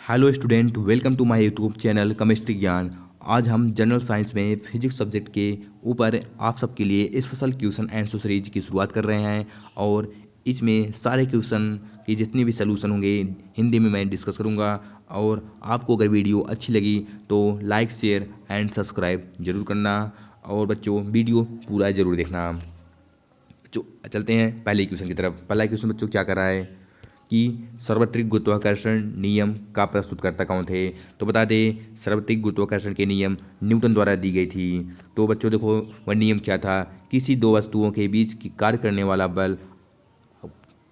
Hello student, welcome to my YouTube channel chemistry Gyan. आज हम general science में physics subject के ऊपर आप सबके लिए स्पेशल क्वेश्चन आंसर सीरीज की शुरुआत कर रहे हैं। और इसमें सारे क्वेश्चन की जितने भी सलूशन होंगे हिंदी में मैं डिस्कस करूंगा। और आपको अगर वीडियो अच्छी लगी तो लाइक शेयर एंड सब्सक्राइब जरूर करना। और बच्चों वीडियो पूरा ज़रूर देखना। बच्चों चलते हैं पहले क्वेश्चन की तरफ। पहला क्वेश्चन बच्चों क्या कर रहा है कि सार्वत्रिक गुरुत्वाकर्षण नियम का प्रस्तुतकर्ता कौन थे। तो बता दें सार्वत्रिक गुरुत्वाकर्षण के नियम न्यूटन द्वारा दी गई थी। तो बच्चों देखो वह नियम क्या था, किसी दो वस्तुओं के बीच की कार्य करने वाला बल,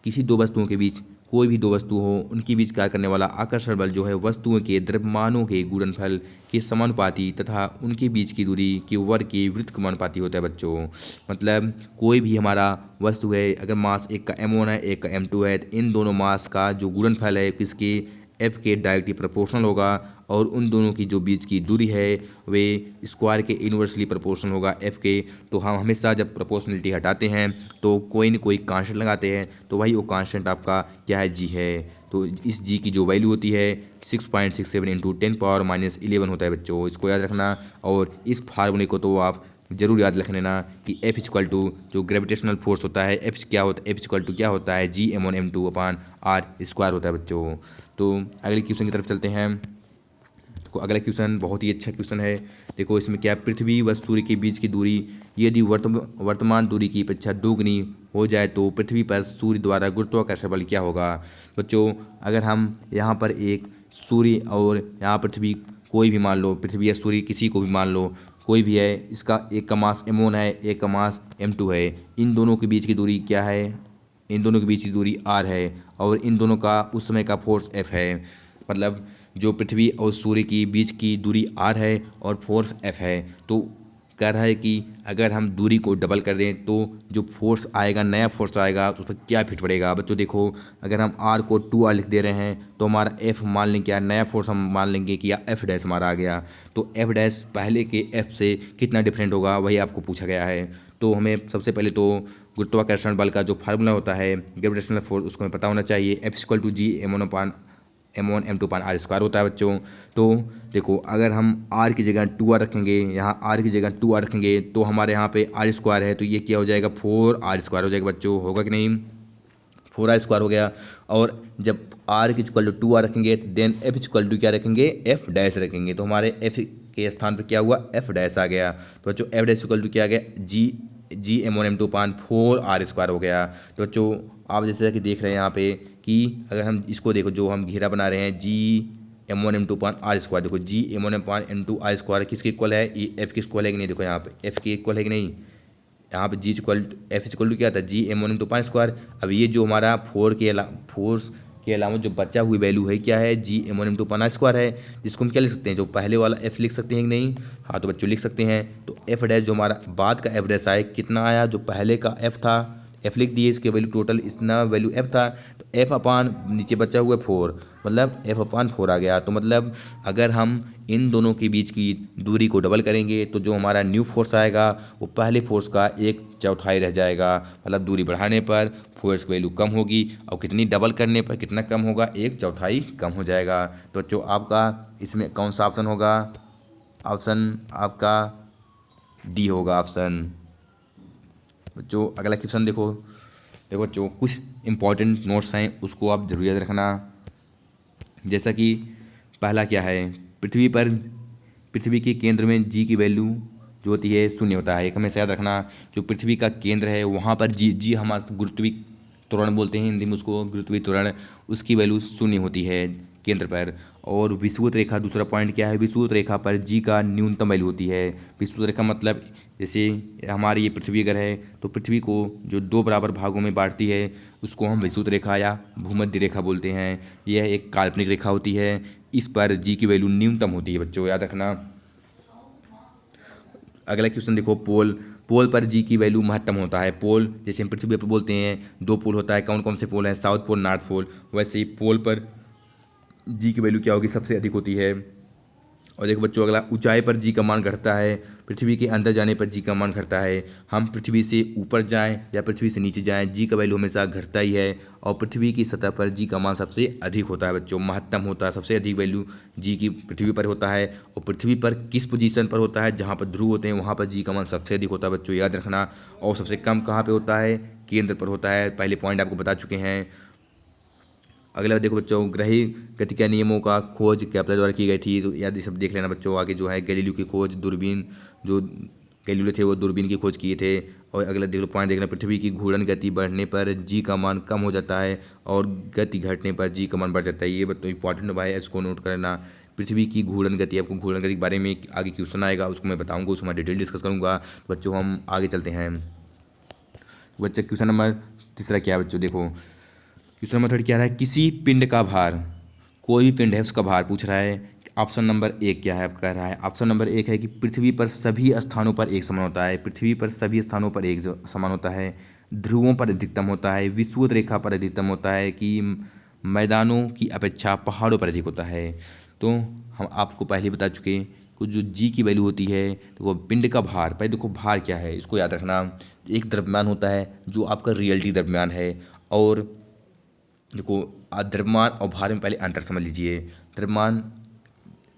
किसी दो वस्तुओं के बीच कोई भी दो वस्तु हो उनके बीच कार्य करने वाला आकर्षण बल जो है वस्तुओं के द्रव्यमानों के गुणनफल के समानुपाती तथा उनके बीच की दूरी के वर्ग के व्युत्क्रमानुपाती होता है बच्चों। मतलब कोई भी हमारा वस्तु है, अगर मास एक का m1 है एक का m2 है, तो इन दोनों मास का जो गुणनफल है किसके f के डायरेक्टली प्रोपोर्शनल होगा। और उन दोनों की जो बीच की दूरी है वे स्क्वायर के इन्वर्सली प्रोपोर्शनल होगा f के। तो हम हमेशा जब प्रोपोर्शनलिटी हटाते हैं तो कोई न कोई कांस्टेंट लगाते हैं, तो वही वो कांस्टेंट आपका क्या है, g है। तो इस g की जो वैल्यू होती है 6.67 इंटू 10⁻11 होता है बच्चों, इसको याद रखना। और इस फार्मूले को तो आप जरूर याद रख लेना कि F इक्वल टू जो ग्रेविटेशनल फोर्स होता है F क्या होता है, F इक्वल टू क्या होता है, जी m1 m2 अपान r स्क्वायर होता है बच्चों। तो अगले क्वेश्चन की तरफ चलते हैं। देखो अगला क्वेश्चन बहुत ही अच्छा क्वेश्चन है। देखो इसमें क्या, पृथ्वी व सूर्य के बीच की दूरी यदि वर्तमान दूरी की अपेक्षा दोगुनी हो जाए तो पृथ्वी पर सूर्य द्वारा गुरुत्वाकर्षण बल क्या होगा। बच्चों अगर हम यहाँ पर एक सूर्य और यहाँ पृथ्वी कोई भी मान लो, पृथ्वी या सूर्य किसी को भी मान लो, कोई भी है, इसका एक का मास m1 है एक का मास m2 है, इन दोनों के बीच की दूरी क्या है, इन दोनों के बीच की दूरी r है। और इन दोनों का उस समय का फोर्स F है। मतलब जो पृथ्वी और सूर्य की बीच की दूरी r है और फोर्स F है। तो कह रहा है कि अगर हम दूरी को डबल कर दें तो जो फोर्स आएगा, नया फोर्स आएगा, तो उस पर क्या फिट पड़ेगा। बच्चों देखो अगर हम r को 2r लिख दे रहे हैं तो हमारा f मान लेंगे क्या, नया फोर्स हम मान लेंगे कि f डैश हमारा आ गया। तो f डैश पहले के f से कितना डिफरेंट होगा वही आपको पूछा गया है। तो हमें सबसे पहले तो गुरुत्वाकर्षण बल का जो फार्मूला होता है ग्रेविटेशनल फोर्स उसको हमें पता होना चाहिए। F equal to ji m1 m2 पान r स्क्वायर होता है बच्चों। तो देखो अगर हम r की जगह 2r रखेंगे, यहाँ r की जगह 2r रखेंगे तो हमारे यहाँ पे r स्क्वायर है, तो ये क्या हो जाएगा 4r स्क्वायर हो जाएगा बच्चों, होगा कि नहीं, 4r स्क्वायर हो गया। और जब r की इक्वल टू 2r रखेंगे तो देन f इक्वल टू क्या रखेंगे, f डैश रखेंगे, तो हमारे f के स्थान पर क्या हुआ, f डैश आ गया। तो बच्चों f डैश इक्वल टू क्या आ गया, जी m1 m2 पान 4r स्क्वायर हो गया। तो बच्चों आप जैसे कि देख रहे हैं यहाँ पे कि अगर हम इसको देखो, जो हम घेरा बना रहे हैं जी m1 m2 पान r स्क्वायर, देखो जी m1 पान m2 r स्क्वायर किसके इक्वल है, ये f के इक्वल है कि नहीं, देखो यहाँ पे f के इक्वल है कि नहीं, यहाँ पे जी इक्वल एफ इक्वल टू क्या था, जी m1 m2 पान स्क्वायर। अब ये जो हमारा फोर्स के अलावा जो बचा हुई वैल्यू है क्या है, जी m1 m2 पान स्क्वायर है, जिसको हम क्या लिख सकते हैं, जो पहले वाला f लिख सकते हैं कि नहीं, हाँ तो बच्चों लिख सकते हैं। तो f डैश जो हमारा बाद का f डैश आया कितना आया, जो पहले का f था f लिख दिए, इसके वैल्यू टोटल इतना वैल्यू f था, तो f अपान नीचे बचा हुआ 4, मतलब f अपान 4 आ गया। तो मतलब अगर हम इन दोनों के बीच की दूरी को डबल करेंगे तो जो हमारा न्यू फोर्स आएगा वो पहले फोर्स का 1/4 रह जाएगा। मतलब दूरी बढ़ाने पर फोर्स की वैल्यू कम होगी और कितनी डबल करने पर कितना कम होगा, 1/4 कम हो जाएगा। तो जो आपका इसमें कौन सा ऑप्शन होगा, ऑप्शन आपका डी होगा ऑप्शन। बच्चों अगला क्वेश्चन देखो, देखो बच्चों कुछ इंपॉर्टेंट नोट्स हैं उसको आप जरूर याद रखना। जैसा कि पहला क्या है, पृथ्वी के केंद्र में जी की वैल्यू जो होती है 0 होता है, एक हमेशा याद रखना। जो पृथ्वी का केंद्र है वहाँ पर जी हमारा गुरुत्वीय त्वरण बोलते हैं हिंदी में उसको, गुरुत्वीय त्वरण, उसकी वैल्यू 0 होती है केंद्र पर। और विषुवत रेखा, दूसरा पॉइंट क्या है, विषुवत रेखा पर जी का न्यूनतम वैल्यू होती है। विषुवत रेखा मतलब जैसे हमारी ये पृथ्वी अगर है तो पृथ्वी को जो 2 बराबर भागों में बांटती है उसको हम विषुवत रेखा या भूमध्य रेखा बोलते हैं। यह एक काल्पनिक रेखा होती है, इस पर जी की वैल्यू न्यूनतम होती है बच्चों, याद रखना। अगला क्वेश्चन देखो, पोल पर जी की वैल्यू महत्तम होता है। पोल जैसे हम पृथ्वी पर बोलते हैं 2 पोल होता है, कौन कौन से पोल हैं, साउथ पोल नॉर्थ पोल, वैसे ही पोल पर जी की वैल्यू क्या होगी, सबसे अधिक होती है। और देखो बच्चों अगला, ऊंचाई पर जी का मान घटता है, पृथ्वी के अंदर जाने पर जी का मान घटता है। हम पृथ्वी से ऊपर जाएं या पृथ्वी से नीचे जाएं, जी का वैल्यू हमेशा घटता ही है। और पृथ्वी की सतह पर जी का मान सबसे अधिक होता है बच्चों, महत्तम होता है, सबसे अधिक वैल्यू जी की पृथ्वी पर होता है। और पृथ्वी पर किस पोजीशन पर होता है, जहाँ पर ध्रुव होते हैं वहाँ पर जी का मान सबसे अधिक होता है बच्चों, याद रखना। और सबसे कम कहाँ पर होता है, केंद्र पर होता है। पहले पॉइंट आपको बता चुके हैं। अगला देखो बच्चों, ग्रही गतिका नियमों का खोज केपलर द्वारा की गई थी, तो याद ये सब देख लेना बच्चों। आगे जो है गैलीलियो की खोज, दूरबीन, जो गैलीलियो थे वो दूरबीन की खोज किए थे। और अगला देख लो पॉइंट देखना, पृथ्वी की घूर्णन गति बढ़ने पर जी का मान कम हो जाता है और गति घटने पर जी का मान बढ़ जाता है। ये बच्चों इंपॉर्टेंट भाई, इसको नोट करना। पृथ्वी की घूर्णन गति, आपको घूर्णन गति के बारे में आगे क्वेश्चन आएगा, उसको मैं बताऊंगा, उसको मैं डिटेल डिस्कस करूंगा। तो बच्चों हम आगे चलते हैं। बच्चे क्वेश्चन नंबर तीसरा क्या है बच्चों, देखो क्वेश्चन नंबर थर्ड क्या है, किसी पिंड का भार, कोई भी पिंड है उसका भार पूछ रहा है। ऑप्शन नंबर एक क्या है, कह रहा है ऑप्शन नंबर एक है कि पृथ्वी पर सभी स्थानों पर एक समान होता है। पृथ्वी पर सभी स्थानों पर एक समान होता है। ध्रुवों पर अधिकतम होता है, विषुवत रेखा पर अधिकतम होता है, कि मैदानों की अपेक्षा पहाड़ों पर अधिक होता है। तो हम आपको पहले बता चुके कुछ, जो जी की वैल्यू होती है तो वो पिंड का भार, पहले देखो भार क्या है इसको याद रखना। एक द्रव्यमान होता है जो आपका रियलिटी द्रव्यमान है। और देखो द्रव्यमान और भार में पहले अंतर समझ लीजिए। द्रव्यमान,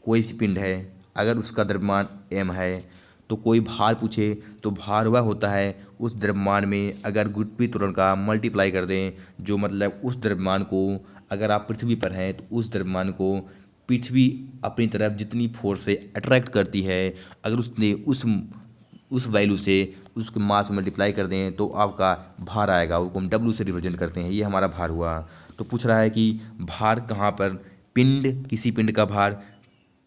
कोई सी पिंड है अगर उसका द्रव्यमान m है, तो कोई भार पूछे तो भार वह होता है उस द्रव्यमान में अगर गुरुत्वीय त्वरण का मल्टीप्लाई कर दें, जो मतलब उस द्रव्यमान को, अगर आप पृथ्वी पर हैं तो उस द्रव्यमान को पृथ्वी अपनी तरफ जितनी फोर्स से अट्रैक्ट करती है, अगर उसने उस वैल्यू से उसके मास में मल्टीप्लाई कर दें तो आपका भार आएगा, उसको हम डब्ल्यू से रिप्रेजेंट करते हैं, ये हमारा भार हुआ। तो पूछ रहा है कि भार कहाँ पर, पिंड, किसी पिंड का भार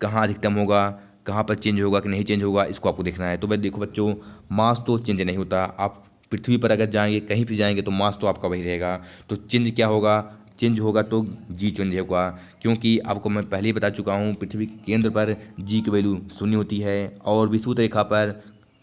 कहाँ अधिकतम होगा, कहाँ पर चेंज होगा कि नहीं चेंज होगा, इसको आपको देखना है। तो भाई देखो बच्चों, मास तो चेंज नहीं होता, आप पृथ्वी पर अगर जाएंगे कहीं भी जाएंगे तो मास तो आपका वही रहेगा। तो चेंज क्या होगा, चेंज होगा तो जी चेंज होगा, क्योंकि आपको मैं पहले ही बता चुका हूँ पृथ्वी के केंद्र पर जी की वैल्यू शून्य होती है और विषुवत रेखा पर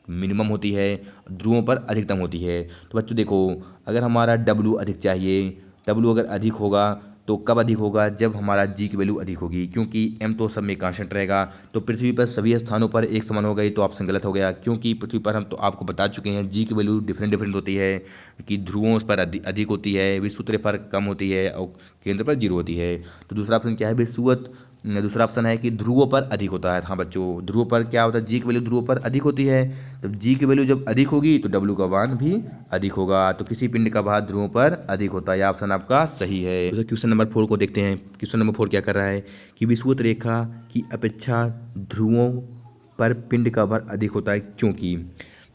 मिनिमम होती है, ध्रुवों पर अधिकतम होती है। तो बच्चों देखो, अगर हमारा डब्ल्यू अधिक चाहिए, डब्ल्यू अगर अधिक होगा तो कब अधिक होगा, जब हमारा जी की वैल्यू अधिक होगी, क्योंकि एम तो सब में कांस्टेंट रहेगा। तो पृथ्वी पर सभी स्थानों पर एक समान हो गई, तो ऑप्शन गलत हो गया, क्योंकि पृथ्वी पर हम तो आपको बता चुके हैं जी की वैल्यू डिफरेंट डिफरेंट होती है, कि ध्रुवों पर अधिक होती है, विषुवत पर कम होती है और केंद्र पर जीरो होती है। तो दूसरा ऑप्शन क्या है, विषुवत, दूसरा ऑप्शन है कि ध्रुवों पर अधिक होता है। हाँ बच्चों, ध्रुवों पर क्या होता है, जी की वैल्यू ध्रुवों पर अधिक होती है। तो जी की वैल्यू जब अधिक होगी तो डब्ल्यू का मान भी अधिक होगा। तो किसी पिंड का भार ध्रुवों पर अधिक होता है, यह ऑप्शन आपका सही है। तो क्वेश्चन नंबर 4 को देखते हैं। क्वेश्चन नंबर 4 क्या कर रहा है कि विषुवत रेखा की अपेक्षा ध्रुवों पर पिंड का भार अधिक होता है, क्योंकि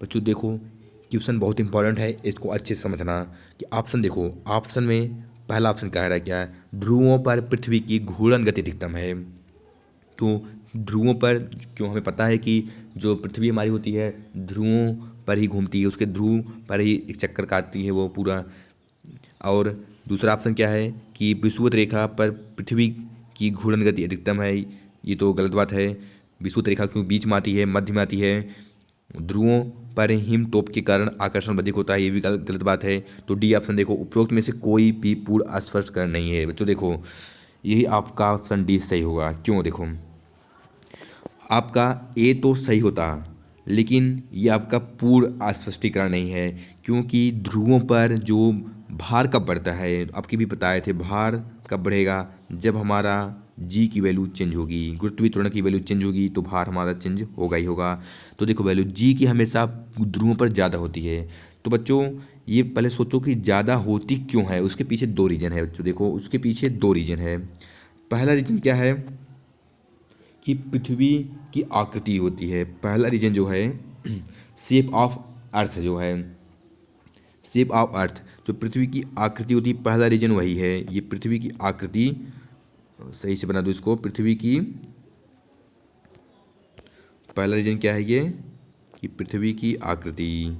बच्चों देखो क्वेश्चन बहुत इंपॉर्टेंट है, इसको अच्छे से समझना। कि ऑप्शन देखो, ऑप्शन में पहला ऑप्शन कह रहा है क्या है, ध्रुवों पर पृथ्वी की घूर्णन गति अधिकतम है। तो ध्रुवों पर, क्यों, हमें पता है कि जो पृथ्वी हमारी होती है ध्रुवों पर ही घूमती है, उसके ध्रुव पर ही एक चक्कर काटती है वो पूरा। और दूसरा ऑप्शन क्या है कि विषुवत रेखा पर पृथ्वी की घूर्णन गति अधिकतम है, ये तो गलत बात है। विषुवत रेखा क्यों बीच में आती है, मध्य में आती है। ध्रुवों पर हिम टोप के कारण आकर्षण अधिक होता है, ये भी गलत बात है। तो डी ऑप्शन देखो, उपरोक्त में से कोई भी पूर्ण स्पष्टीकरण नहीं है। बच्चों देखो, यही आपका ऑप्शन डी सही होगा। क्यों, देखो आपका ए तो सही होता, लेकिन ये आपका पूर्ण स्पष्टीकरण नहीं है, क्योंकि ध्रुवों पर जो भार कब बढ़ता है, आपके भी बताए थे, भार कब बढ़ेगा, जब हमारा जी की वैल्यू चेंज होगी, गुरुत्वीय त्वरण की वैल्यू चेंज होगी तो भार हमारा चेंज होगा ही होगा। तो देखो वैल्यू जी की हमेशा ध्रुवों पर ज़्यादा होती है। तो बच्चों ये पहले सोचो कि ज़्यादा होती क्यों है, उसके पीछे दो रीजन है बच्चों, देखो उसके पीछे दो रीजन है। पहला रीजन क्या है कि पृथ्वी की आकृति होती है, पहला रीजन जो है शेप ऑफ अर्थ जो है, शेप ऑफ अर्थ, जो पृथ्वी की आकृति होती है, पहला रीजन वही है। ये पृथ्वी की आकृति, सही से बना दो इसको, पृथ्वी की, पहला रीजन क्या है ये, कि पृथ्वी की आकृति।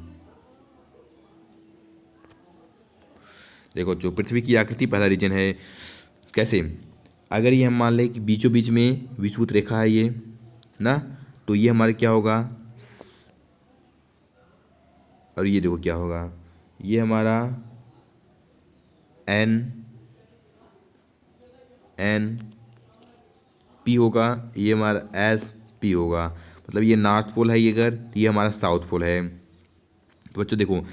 देखो जो पृथ्वी की आकृति पहला रीजन है। कैसे, अगर ये हम मान लें कि बीचों बीच में विषुवत रेखा है ये ना, तो ये हमारे क्या होगा, और ये देखो क्या होगा, ये हमारा एन एन पी होगा, ये हमारा एस पी होगा। मतलब ये नॉर्थ पोल है, ये अगर ये हमारा साउथ पोल है। तो बच्चों देखो,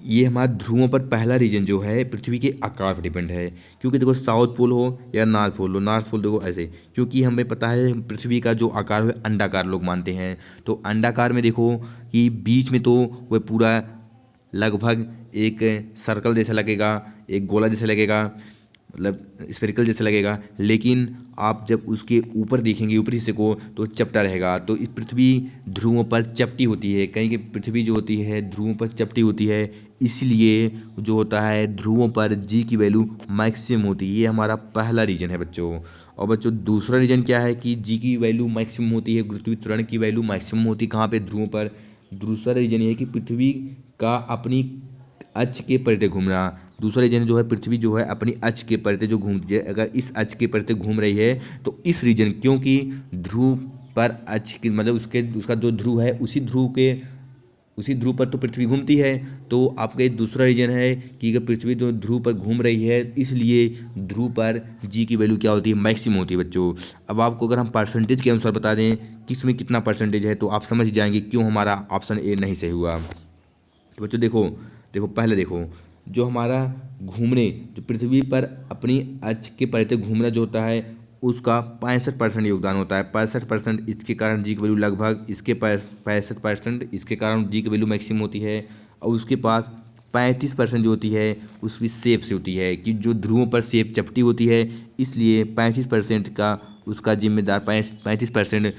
ये हमारा ध्रुवों पर पहला रीजन जो है पृथ्वी के आकार पर डिपेंड है। क्योंकि देखो साउथ पोल हो या नॉर्थ पोल हो, नॉर्थ पोल देखो ऐसे, क्योंकि हमें पता है पृथ्वी का जो आकार है अंडाकार लोग मानते हैं। तो अंडाकार में देखो कि बीच में तो वह पूरा लगभग एक सर्कल जैसा लगेगा, एक गोला जैसा लगेगा, मतलब स्फेरिकल जैसा लगेगा। लेकिन आप जब उसके ऊपर देखेंगे ऊपरी हिस्से को तो चपटा रहेगा। तो इस पृथ्वी ध्रुवों पर चपटी होती है, कहीं की पृथ्वी जो होती है ध्रुवों पर चपटी होती है, इसलिए जो होता है ध्रुवों पर जी की वैल्यू मैक्सिमम होती है। ये हमारा पहला रीजन है बच्चों। और बच्चों दूसरा रीजन क्या है कि जी की वैल्यू मैक्सिमम होती है, गुरुत्वीय त्वरण की वैल्यू मैक्सिमम होती है कहाँ पे, ध्रुवों पर। दूसरा रीजन ये है कि पृथ्वी का अपनी अक्ष के परिधि घूमना। दूसरा रीजन जो है पृथ्वी जो है अपनी अक्ष के परिधि जो घूमती है, अगर इस अक्ष के परिधि घूम रही है तो इस रीजन, क्योंकि ध्रुव पर अक्ष की मतलब उसका जो ध्रुव है उसी ध्रुव पर तो पृथ्वी घूमती है। तो आपका दूसरा रीजन है कि अगर पृथ्वी जो ध्रुव पर घूम रही है इसलिए ध्रुव पर जी की वैल्यू क्या होती है, मैक्सिमम होती है बच्चों। अब आपको अगर हम परसेंटेज के अनुसार बता दें किस में कितना परसेंटेज है तो आप समझ जाएंगे क्यों हमारा ऑप्शन ए नहीं सही हुआ। तो बच्चों देखो देखो पहले देखो, जो हमारा घूमने जो पृथ्वी पर अपनी अक्ष के परिधि घूमना जो होता है उसका 65% योगदान होता है। 65% इसके कारण जी की वैल्यू लगभग, इसके 65% इसके कारण जी की वैल्यू मैक्सिमम होती है। और उसके पास 35% जो होती है उसकी सेप से होती है कि जो ध्रुवों पर सेप चपटी होती है, इसलिए 35% का उसका जिम्मेदार 35%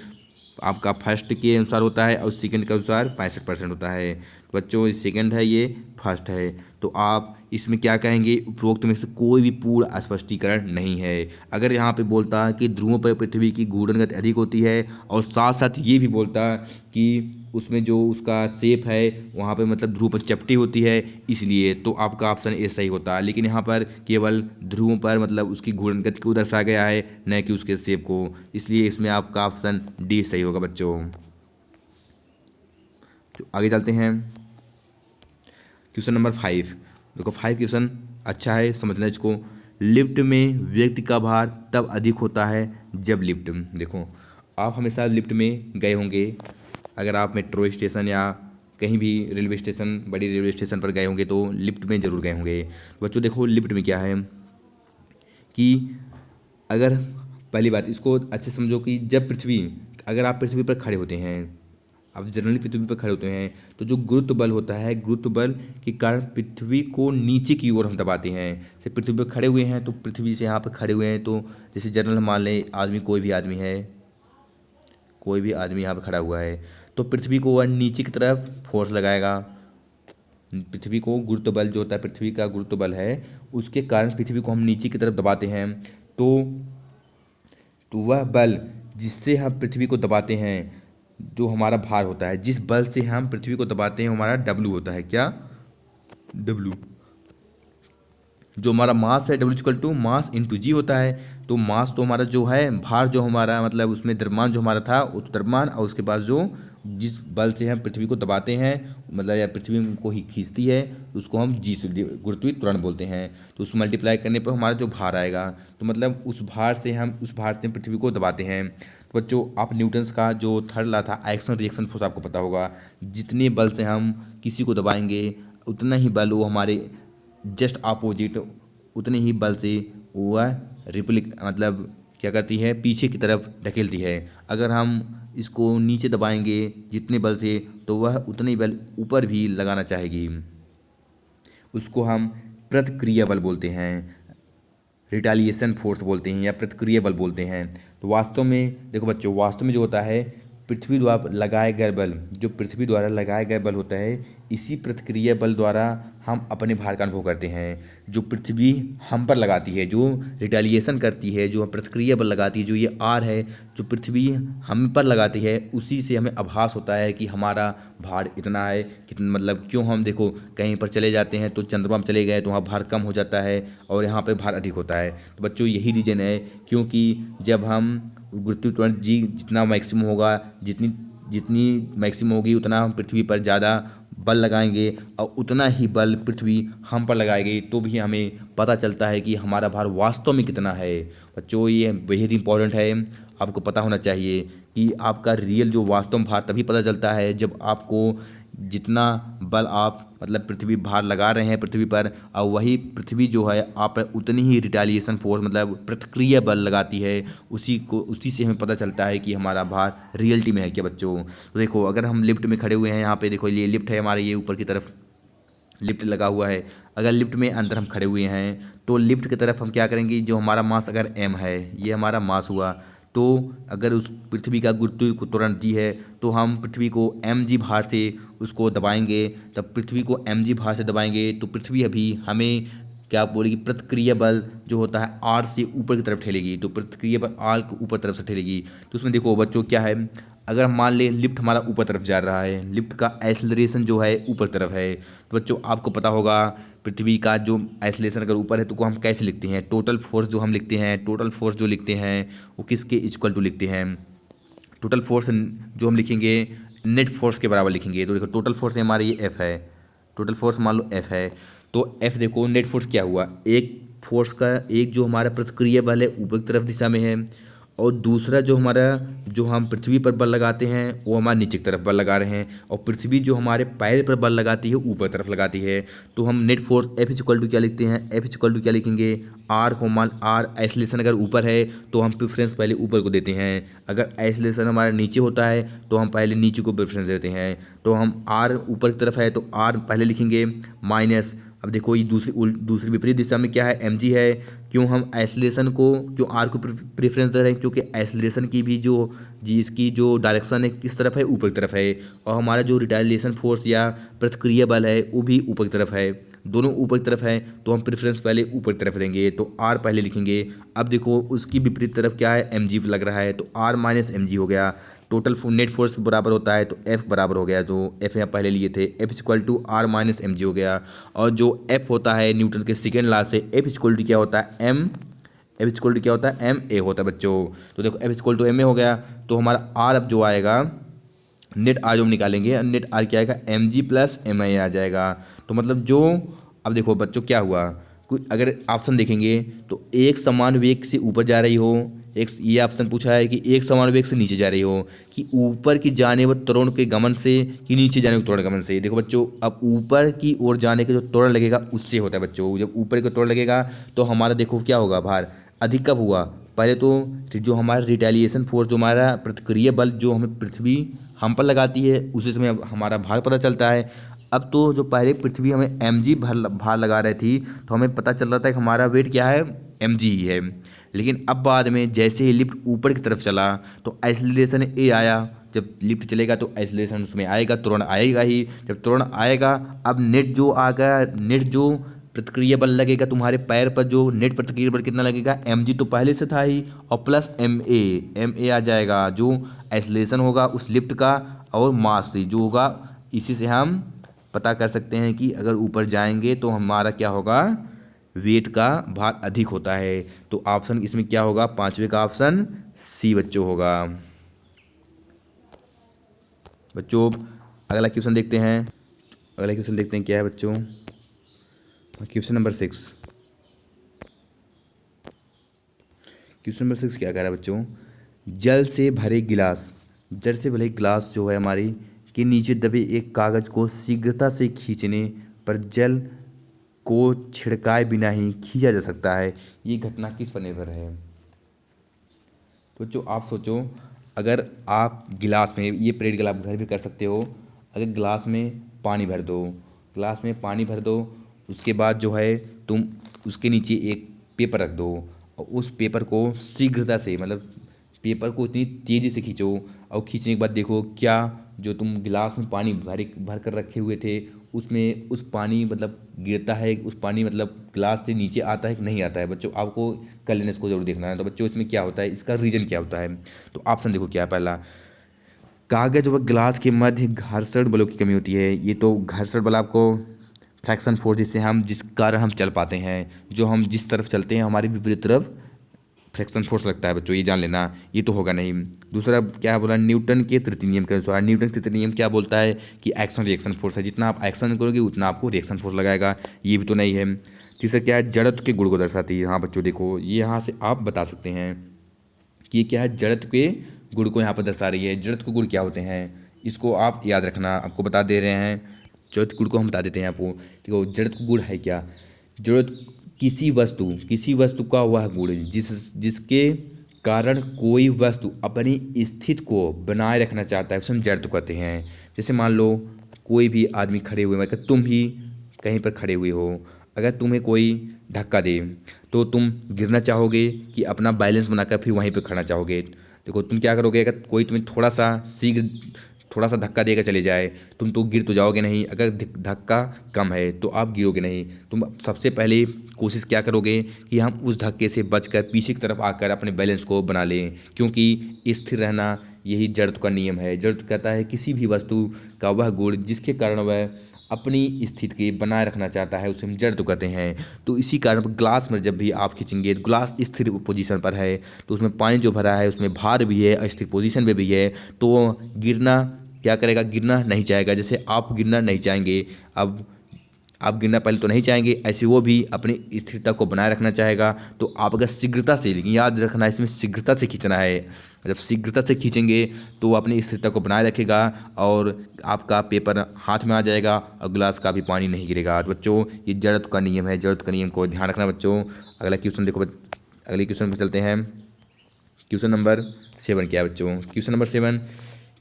आपका फर्स्ट के अनुसार होता है और सेकंड के अनुसार 65% होता है। तो बच्चों ये सेकंड है, ये फर्स्ट है। तो आप इसमें क्या कहेंगे, उपरोक्त में से कोई भी पूर्ण स्पष्टीकरण नहीं है। अगर यहाँ पे बोलता है कि ध्रुवों पर पृथ्वी की घूर्णन गति अधिक होती है और साथ साथ ये भी बोलता कि उसमें जो उसका शेप है वहाँ पे मतलब ध्रुव पर चपटी होती है, इसलिए तो आपका ऑप्शन ए सही होता है। लेकिन यहाँ पर केवल ध्रुवों पर मतलब उसकी घूर्णन गति को दर्शाया गया है, न कि उसके शेप को, इसलिए इसमें आपका ऑप्शन डी सही होगा बच्चों। तो आगे चलते हैं क्वेश्चन नंबर 5। देखो 5 क्वेश्चन अच्छा है, समझना इसको। लिफ्ट में व्यक्ति का भार तब अधिक होता है जब लिफ्ट, देखो आप हमेशा लिफ्ट में गए होंगे, अगर आप मेट्रो स्टेशन या कहीं भी रेलवे स्टेशन, बड़ी रेलवे स्टेशन पर गए होंगे तो लिफ्ट में ज़रूर गए होंगे। तो बच्चों देखो लिफ्ट में क्या है कि अगर पहली बात इसको अच्छे समझो कि जब अगर आप पृथ्वी पर खड़े होते हैं, आप जनरली पृथ्वी पर खड़े होते हैं तो जो गुरुत्व बल होता है, गुरुत्व बल के कारण पृथ्वी को नीचे की ओर हम दबाते हैं। जैसे पृथ्वी पर खड़े हुए हैं तो पृथ्वी से यहाँ पर खड़े हुए हैं, तो जैसे जनरल मान लें आदमी, कोई भी आदमी यहाँ पर खड़ा हुआ है तो पृथ्वी को वह नीचे की तरफ फोर्स लगाएगा। पृथ्वी को गुरुत्व बल जो होता है, पृथ्वी का गुरुत्व बल है, उसके कारण पृथ्वी को हम नीचे की तरफ दबाते हैं। तो वह बल जिससे हम पृथ्वी को दबाते हैं, जो हमारा भार होता है, जिस बल से हम पृथ्वी को दबाते हैं हमारा डब्ल्यू होता है। क्या? डब्ल्यू। जो हमारा मास है W equal to mass into G होता है। तो मास तो हमारा जो है, भार जो हमारा मतलब उसमें द्रव्यमान जो हमारा था वो तो द्रव्यमान, और उसके पास जो जिस बल से हम पृथ्वी को दबाते हैं मतलब या पृथ्वी को ही खींचती है उसको हम जी से गुरुत्वीय त्वरण बोलते हैं। तो उसको मल्टीप्लाई करने पर हमारा जो भार आएगा, तो मतलब उस भार से पृथ्वी को दबाते हैं। तो बच्चों आप न्यूटन्स का जो थर्ड लॉ था एक्शन रिएक्शन फोर्स आपको पता होगा, जितने बल से हम किसी को दबाएंगे उतना ही बल वो हमारे जस्ट अपोजिट, उतने ही बल से वह रिपलिक मतलब क्या करती है, पीछे की तरफ ढकेलती है। अगर हम इसको नीचे दबाएंगे जितने बल से तो वह उतने ही बल ऊपर भी लगाना चाहेगी, उसको हम प्रतिक्रिया बल बोलते हैं, रिटालिएशन फोर्स बोलते हैं या प्रतिक्रिया बल बोलते हैं। तो वास्तव में देखो बच्चों, वास्तव में जो होता है पृथ्वी द्वारा लगाए गए बल, जो पृथ्वी द्वारा लगाए गए बल होता है, इसी प्रतिक्रिया बल द्वारा हम अपने भार का अनुभव करते हैं। जो पृथ्वी हम पर लगाती है, जो रिटालिएशन करती है, जो प्रतिक्रिया बल लगाती है, जो ये आर है जो पृथ्वी हम पर लगाती है, उसी से हमें आभास होता है कि हमारा भार इतना है। कितना मतलब क्यों, हम देखो कहीं पर चले जाते हैं तो चंद्रमा में चले गए तो वहाँ भार कम हो जाता है और यहाँ पे भार अधिक होता है। तो बच्चों यही रीजन है, क्योंकि जब हम गुरुत्वीय त्वरण जी जितना मैक्सिमम होगा, जितनी मैक्सिमम होगी उतना हम पृथ्वी पर ज़्यादा बल लगाएंगे और उतना ही बल पृथ्वी हम पर लगाएगी, तो भी हमें पता चलता है कि हमारा भार वास्तव में कितना है। बच्चों ये बेहद इंपॉर्टेंट है, आपको पता होना चाहिए कि आपका रियल जो वास्तव में भार तभी पता चलता है जब आपको जितना बल आप मतलब पृथ्वी भार लगा रहे हैं पृथ्वी पर, और वही पृथ्वी जो है आप पर उतनी ही रिटालिएशन फोर्स मतलब प्रतिक्रिया बल लगाती है, उसी से हमें पता चलता है कि हमारा भार रियलिटी में है क्या बच्चों। तो देखो अगर हम लिफ्ट में खड़े हुए हैं, यहाँ पे देखो ये लिफ्ट है हमारे, ये ऊपर की तरफ लिफ्ट लगा हुआ है। अगर लिफ्ट में अंदर हम खड़े हुए हैं तो लिफ्ट की तरफ हम क्या करेंगे, जो हमारा मास अगर m है, ये हमारा मास हुआ, तो अगर उस पृथ्वी का गुरुत्व त्वरण g है तो हम पृथ्वी को mg भार से उसको दबाएंगे। तब पृथ्वी को mg भार से दबाएंगे तो पृथ्वी अभी हमें क्या बोलेगी, प्रतिक्रिया बल जो होता है r से ऊपर की तरफ ठेलेगी, तो प्रतिक्रिया बल r को ऊपर तरफ से ठेलेगी। तो उसमें देखो बच्चों क्या है, अगर हम मान ले लिफ्ट हमारा ऊपर तरफ जा रहा है, लिफ्ट का एक्सेलरेशन जो है ऊपर तरफ है, तो बच्चों आपको पता होगा पृथ्वी का जो एक्सेलरेशन अगर ऊपर है तो को हम कैसे लिखते हैं, टोटल फोर्स जो हम लिखते हैं, टोटल फोर्स जो लिखते हैं वो किसके इक्वल टू लिखते हैं, टोटल फोर्स जो हम लिखेंगे नेट फोर्स के बराबर लिखेंगे। तो देखो टोटल फोर्स हमारा ये एफ है, टोटल फोर्स मान लो एफ है, तो एफ देखो नेट फोर्स क्या हुआ, एक फोर्स का एक जो हमारा प्रतिक्रिया बल है ऊपर की तरफ दिशा में है, और दूसरा जो हमारा जो हम पृथ्वी पर बल लगाते हैं वो हमारे नीचे की तरफ बल लगा रहे हैं, और पृथ्वी जो हमारे पैर पर बल लगाती है ऊपर तरफ लगाती है। तो हम net force F equal to क्या लिखते हैं, एफ इक्वल टू क्या लिखेंगे, आर को मान आर एक्सेलरेशन अगर ऊपर है तो हम प्रेफरेंस पहले ऊपर को देते हैं, अगर एक्सेलरेशन हमारा नीचे होता है तो हम पहले नीचे को प्रेफरेंस देते हैं। तो हम आर ऊपर की तरफ है तो आर पहले लिखेंगे माइनस, अब देखो ये दूसरी विपरीत दिशा में क्या है mg है, क्यों हम एक्सेलरेशन को क्यों आर को प्रेफरेंस दे रहे हैं, क्योंकि एक्सेलरेशन की भी जो जी इसकी जो डायरेक्शन है किस तरफ है, ऊपर की तरफ है, और हमारा जो रिटालिएशन फोर्स या प्रतिक्रिया बल है वो भी ऊपर की तरफ है, दोनों ऊपर की तरफ है, तो हम प्रेफरेंस पहले ऊपर की तरफ देंगे, तो आर पहले लिखेंगे। अब देखो उसकी विपरीत तरफ क्या है, mg लग रहा है, तो आर माइनस mg हो गया, टोटल नेट फोर्स बराबर होता है तो एफ बराबर हो गया, जो एफ यहाँ पहले लिए थे F equal to R minus M G हो गया। और जो एफ होता है न्यूटन के सेकेंड लॉ से एफ इक्वल टू क्या होता है एम, एफ इक्वल टू क्या होता है एम ए होता है बच्चों। तो देखो F equal to M A हो गया, तो हमारा आर अब जो आएगा नेट आर जो हम निकालेंगे, नेट आर क्या आएगा एम जी प्लस एम आई आ जाएगा। तो मतलब जो अब देखो बच्चों क्या हुआ, कोई अगर ऑप्शन देखेंगे तो एक समान वेग से ऊपर जा रही हो, एक ये ऑप्शन पूछा है कि एक समान वेग से नीचे जा रही हो, कि ऊपर की जाने व त्वरण के गमन से कि नीचे जाने के त्वरण गमन से। देखो बच्चों अब ऊपर की ओर जाने के जो त्वरण लगेगा उससे होता है बच्चों, जब ऊपर का त्वरण लगेगा तो हमारा देखो क्या होगा भार अधिक कब हुआ, पहले तो जो हमारा रिटेलिएशन फोर्स जो हमारा प्रतिक्रिया बल जो हमें पृथ्वी हम पर लगाती है उसी समय हमारा भार पता चलता है। अब तो जो पहले पृथ्वी हमें mg भार लगा रही थी तो हमें पता चल रहा था कि हमारा वेट क्या है mg ही है, लेकिन अब बाद में जैसे ही लिफ्ट ऊपर की तरफ चला तो एक्सेलरेशन ए आया, जब लिफ्ट चलेगा तो एक्सेलरेशन उसमें आएगा, त्वरण आएगा ही, जब त्वरण आएगा अब नेट जो आ गया, नेट जो प्रतिक्रिया बल लगेगा तुम्हारे पैर पर, जो नेट प्रतिक्रिया बल कितना लगेगा mg तो पहले से था ही, और प्लस ma आ जाएगा जो एक्सेलरेशन होगा उस लिफ्ट का, और मास जो होगा, इसी से हम पता कर सकते हैं कि अगर ऊपर जाएंगे तो हमारा क्या होगा वेट का भार अधिक होता है। तो ऑप्शन इसमें क्या होगा, पांचवे का ऑप्शन सी बच्चों होगा। बच्चों अगला क्वेश्चन देखते हैं, अगला क्वेश्चन देखते हैं क्या है बच्चों, क्वेश्चन नंबर 6। क्वेश्चन नंबर 6 क्या कह रहा है बच्चों, जल से भरे गिलास, जल से भरे गिलास जो है हमारी के नीचे दबे एक कागज को शीघ्रता से खींचने पर जल को छिड़काए बिना ही खींचा जा सकता है, ये घटना किस पर निर्भर है। तो बच्चों आप सोचो, अगर आप गिलास में, ये प्रैक्टिकल आप घर भी कर सकते हो, अगर गिलास में पानी भर दो, गिलास में पानी भर दो, उसके बाद जो है तुम उसके नीचे एक पेपर रख दो, और उस पेपर को शीघ्रता से मतलब पेपर को इतनी तेज़ी से खींचो, और खींचने के बाद देखो क्या जो तुम गिलास में पानी भर कर रखे हुए थे उसमें उस पानी मतलब गिरता है, उस पानी मतलब गिलास से नीचे आता है कि नहीं आता है। बच्चों आपको कर लेने इसको जरूर देखना है। तो बच्चों इसमें क्या होता है, इसका रीजन क्या होता है, तो ऑप्शन देखो क्या है, पहला कागज व गिलास के मध्य घर्षण बलों की कमी होती है, ये तो घर्षण बल आपको फ्रैक्शन फोर्स जिससे हम जिस कारण हम चल पाते हैं, जो हम जिस तरफ चलते हैं हमारी विपरीत तरफ फ्रैक्शन फोर्स लगता है बच्चों, ये जान लेना, ये तो होगा नहीं। दूसरा क्या बोला, न्यूटन के तृतीय नियम के अनुसार, न्यूटन के तृतीय नियम क्या बोलता है कि एक्शन रिएक्शन फोर्स है, जितना आप एक्शन करोगे उतना आपको रिएक्शन फोर्स लगाएगा, ये भी तो नहीं है। तीसरा क्या है, जड़त्व के गुण को दर्शाती है, हाँ बच्चों देखो ये यहाँ से आप बता सकते हैं कि ये क्या है, जड़त्व के गुण को यहाँ पर दर्शा रही है। जड़त्व के गुण क्या होते हैं इसको आप याद रखना, आपको बता दे रहे हैं। जड़त्व गुण को हम बता देते हैं आपको। देखो जड़त्व गुण है क्या, जड़त्व किसी वस्तु का वह गुण जिसके कारण कोई वस्तु अपनी स्थिति को बनाए रखना चाहता है, उसे हम जड़त्व कहते हैं। जैसे मान लो कोई भी आदमी खड़े हुए, मतलब तुम ही कहीं पर खड़े हुए हो, अगर तुम्हें कोई धक्का दे तो तुम गिरना चाहोगे कि अपना बैलेंस बनाकर फिर वहीं पर खड़ना चाहोगे। देखो तुम क्या करोगे, अगर कोई तुम्हें थोड़ा सा धक्का देकर चले जाए, तुम तो गिर तो जाओगे नहीं। अगर धक्का कम है तो आप गिरोगे नहीं। तुम सबसे पहले कोशिश क्या करोगे कि हम उस धक्के से बचकर पीछे की तरफ आकर अपने बैलेंस को बना लें, क्योंकि स्थिर रहना यही जड़त्व का नियम है। जड़त्व कहता है किसी भी वस्तु का वह गुण जिसके कारण वह अपनी स्थिति के बनाए रखना चाहता है, उसे हम जड़त्व कहते हैं। तो इसी कारण ग्लास में जब भी आप खींचेंगे, ग्लास स्थिर पोजीशन पर है तो उसमें पानी जो भरा है उसमें भार भी है, स्थिर पोजीशन में भी है, तो गिरना क्या करेगा, गिरना नहीं चाहेगा। जैसे आप गिरना नहीं चाहेंगे, अब आप गिरना पहले तो नहीं चाहेंगे, ऐसे वो भी अपनी स्थिरता को बनाए रखना चाहेगा। तो आप अगर शीघ्रता से, लेकिन याद रखना इसमें शीघ्रता से खींचना है, जब शीघ्रता से खींचेंगे तो वो अपनी स्थिरता को बनाए रखेगा और आपका पेपर हाथ में आ जाएगा और गिलास का भी पानी नहीं गिरेगा। तो बच्चों ये जड़त्व का नियम है, जड़त्व का नियम को ध्यान रखना बच्चों। अगला क्वेश्चन देखो, अगले क्वेश्चन पर चलते हैं। क्वेश्चन नंबर 7 क्या है बच्चों, क्वेश्चन नंबर 7,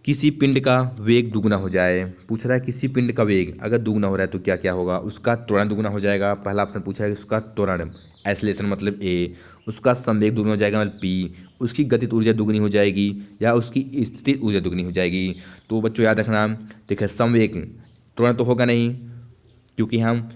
किसी पिंड का वेग दुगना हो जाए। पूछ रहा है किसी पिंड का वेग अगर दुगना हो रहा है तो क्या क्या होगा, उसका त्वरण दुगना हो जाएगा। पहला ऑप्शन पूछा है उसका त्वरण, एक्सेलरेशन मतलब ए, उसका संवेग दुगना हो जाएगा मतलब पी, उसकी गतिज ऊर्जा दुगनी हो जाएगी या उसकी स्थितिज ऊर्जा दुगनी हो जाएगी। तो बच्चों याद रखना, देखिए संवेग, त्वरण तो होगा नहीं क्योंकि हम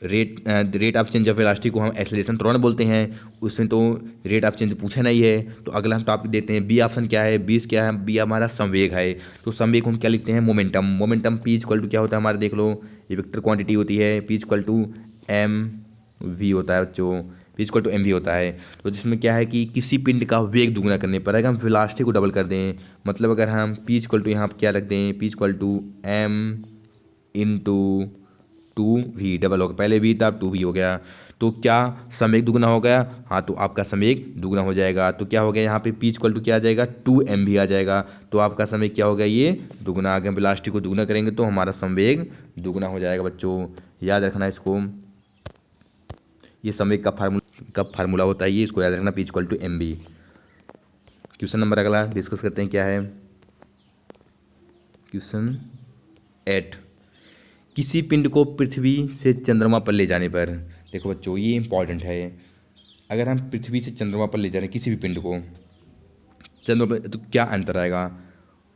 rate of change of velocity को हम एक्सेलरेशन त्वरण बोलते हैं, उसमें तो रेट ऑफ चेंज पूछा नहीं है। तो अगला हम टॉपिक देते हैं, बी ऑप्शन क्या है, क्या है, बी हमारा संवेग है। तो संवेग हम क्या लिखते हैं, momentum. Momentum P equal to क्या होता है हमारा, देख लो ये वेक्टर क्वांटिटी होती है, P equal to M V होता है बच्चों, P equal to M V होता है। तो जिसमें क्या है कि किसी पिंड का वेग दुगना करने पर अगर हम वेलोसिटी को डबल कर दें, मतलब अगर हम पी इक्वल टू यहाँ पर क्या रख दें, P equal to M into 2v double होगा, पहले v था अब 2v हो गया, तो क्या संवेग दुगना हो गया। हाँ तो आपका संवेग दुगना हो जाएगा। तो क्या हो गया यहाँ पे p इक्वल टू क्या आ जाएगा, 2mv आ जाएगा। तो आपका संवेग क्या हो गया, ये दुगना आ गया। वेलोसिटी को दुगना करेंगे तो हमारा संवेग दुगना हो जाएगा बच्चों, याद रखना इसको। ये संवेग का फार्मूला होता है, ये इसको याद रखना, p equal to mv। Question number अगला डिस्कस करते हैं, क्या है क्वेश्चन 8, किसी पिंड को पृथ्वी से चंद्रमा पर ले जाने पर। देखो बच्चों ये इंपॉर्टेंट है, अगर हम पृथ्वी से चंद्रमा पर ले जा रहे हैं किसी भी पिंड को चंद्रमा पर, तो क्या अंतर आएगा,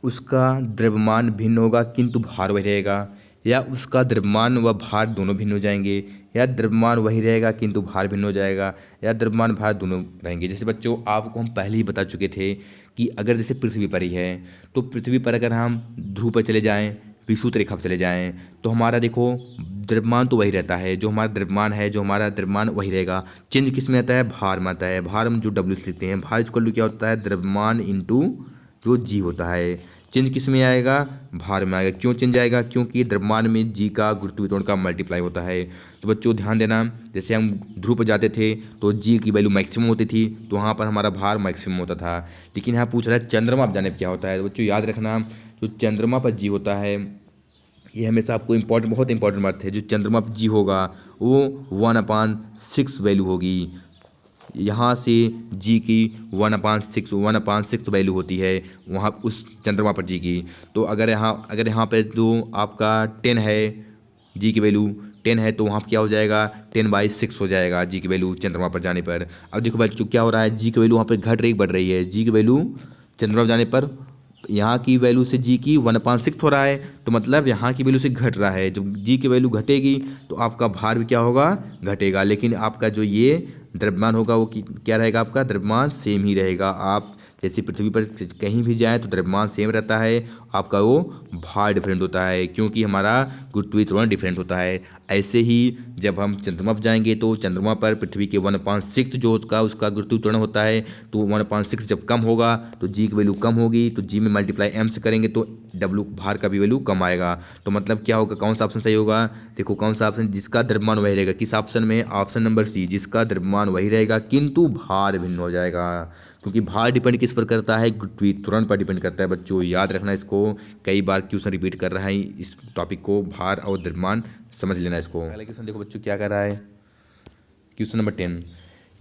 उसका द्रव्यमान भिन्न होगा किंतु भार वही रहेगा, या उसका द्रव्यमान व भार दोनों भिन्न हो जाएंगे, या द्रव्यमान वही रहेगा किंतु भार भिन्न हो जाएगा, या द्रव्यमान भार दोनों रहेंगे। जैसे बच्चों आपको हम पहले ही बता चुके थे कि अगर जैसे पृथ्वी पर ही है, तो पृथ्वी पर अगर हम ध्रुव पर चले जाएं, विषुवत रेखा पर चले जाएं, तो हमारा देखो द्रव्यमान तो वही रहता है, जो हमारा द्रव्यमान वही रहेगा। चेंज किस में आता है, भार में आता है। भार हम जो डब्ल्यू से लिखते हैं, भार इक्वल टू क्या होता है, द्रव्यमान इंटू जो जी होता है। चेंज किस में आएगा, भार में आएगा। क्यों चेंज आएगा, क्योंकि द्रव्यमान में जी का गुरुत्वीय त्वरण का मल्टीप्लाई होता है। तो बच्चों ध्यान देना, जैसे हम ध्रुव पर जाते थे तो जी की वैल्यू मैक्सिमम होती थी, तो वहाँ पर हमारा भार मैक्सिमम होता था। लेकिन यहाँ पूछ रहा है चंद्रमा पर जाने पर क्या होता है। तो बच्चों याद रखना, जो चंद्रमा पर जी होता है, ये हमेशा आपको बहुत इंपॉर्टेंट बात है, जो चंद्रमा पर जी होगा वो 1/6 वैल्यू होगी। यहाँ से जी की 1/6 वैल्यू होती है वहाँ उस चंद्रमा पर जी की। तो अगर यहाँ पे जो आपका 10 है, जी की वैल्यू 10 है, तो वहाँ पर क्या हो जाएगा, 10/6 हो जाएगा जी की वैल्यू चंद्रमा पर जाने पर। अब देखो बच्चों क्या हो रहा है, जी की वैल्यू वहाँ पर घट रही बढ़ रही है। जी की वैल्यू चंद्रमा पर जाने पर यहाँ की वैल्यू से जी की 1/6 हो रहा है, तो मतलब यहाँ की वैल्यू से घट रहा है। जब जी की वैल्यू घटेगी तो आपका भार भी क्या होगा, घटेगा। लेकिन आपका जो ये द्रव्यमान होगा वो क्या रहेगा, आपका द्रव्यमान सेम ही रहेगा। आप जैसे पृथ्वी पर कहीं भी जाएं तो द्रव्यमान सेम रहता है, आपका वो भार डिफरेंट होता है क्योंकि हमारा गुरुत्वीय त्वरण डिफरेंट होता है। ऐसे ही जब हम चंद्रमा पर जाएंगे तो चंद्रमा पर पृथ्वी के 1/6 जो उसका गुरुत्वीय त्वरण होता है, तो 1/6 जब कम होगा तो जी की वैल्यू कम होगी, तो जी में मल्टीप्लाई एम से करेंगे तो डब्ल्यू भार का भी वैल्यू कम आएगा। तो मतलब क्या होगा, कौन सा ऑप्शन सही होगा, देखो कौन सा ऑप्शन, जिसका द्रव्यमान वही रहेगा। किस ऑप्शन में, ऑप्शन नंबर सी, जिसका द्रव्यमान वही रहेगा किंतु भार भिन्न हो जाएगा। क्योंकि भार डिपेंड किस पर करता है, त्वरण पर डिपेंड करता है बच्चों, याद रखना इसको। कई बार क्वेश्चन रिपीट कर रहा है इस टॉपिक को, भार और द्रव्यमान समझ लेना इसको। अगला क्वेश्चन देखो बच्चों क्या कर रहा है, क्वेश्चन नंबर 10।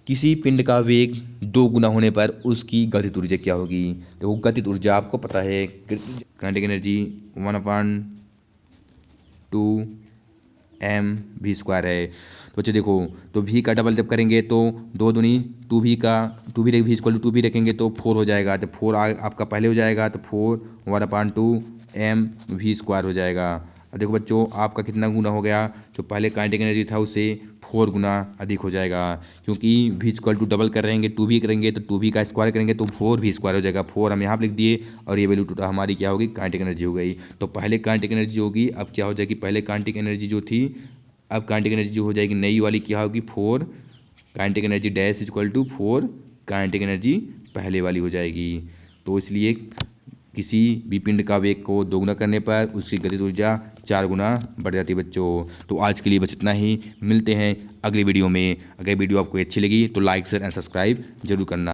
किसी पिंड का वेग 2 गुना होने पर उसकी गतिज ऊर्जा क्या होगी। देखो गतिज ऊर्जा आपको पता है, काइनेटिक एनर्जी 1/2 mv² है। तो बच्चे देखो, तो v का डबल जब करेंगे तो 2 दूनी 2v का 2v v equal to 2v रखेंगे तो 4 हो जाएगा। जब 4 आपका पहले हो जाएगा तो 4 1/2 mv² हो जाएगा। अब देखो बच्चों आपका कितना गुना हो गया, जो पहले काइनेटिक एनर्जी था उससे 4 गुना अधिक हो जाएगा, क्योंकि v इक्वल टू डबल कर रहेंगे 2v करेंगे तो 2v का स्क्वायर करेंगे तो 4v² हो जाएगा। 4 हम यहाँ पर लिख दिए और ये वैल्यू हमारी क्या होगी, काइनेटिक एनर्जी हो गई। तो पहले काइनेटिक एनर्जी होगी, अब क्या हो जाएगी, पहले काइनेटिक एनर्जी जो थी, अब काइनेटिक एनर्जी जो हो जाएगी नई वाली क्या होगी, 4 kinetic energy dash equal to 4 kinetic energy पहले वाली हो जाएगी। तो इसलिए किसी भी पिंड का वेग को 2 गुना करने पर उसकी गतिज ऊर्जा 4 गुना बढ़ जाती है बच्चों। तो आज के लिए बस इतना ही, मिलते हैं अगली वीडियो में। अगर वीडियो आपको अच्छी लगी तो लाइक शेयर एंड सब्सक्राइब जरूर करना।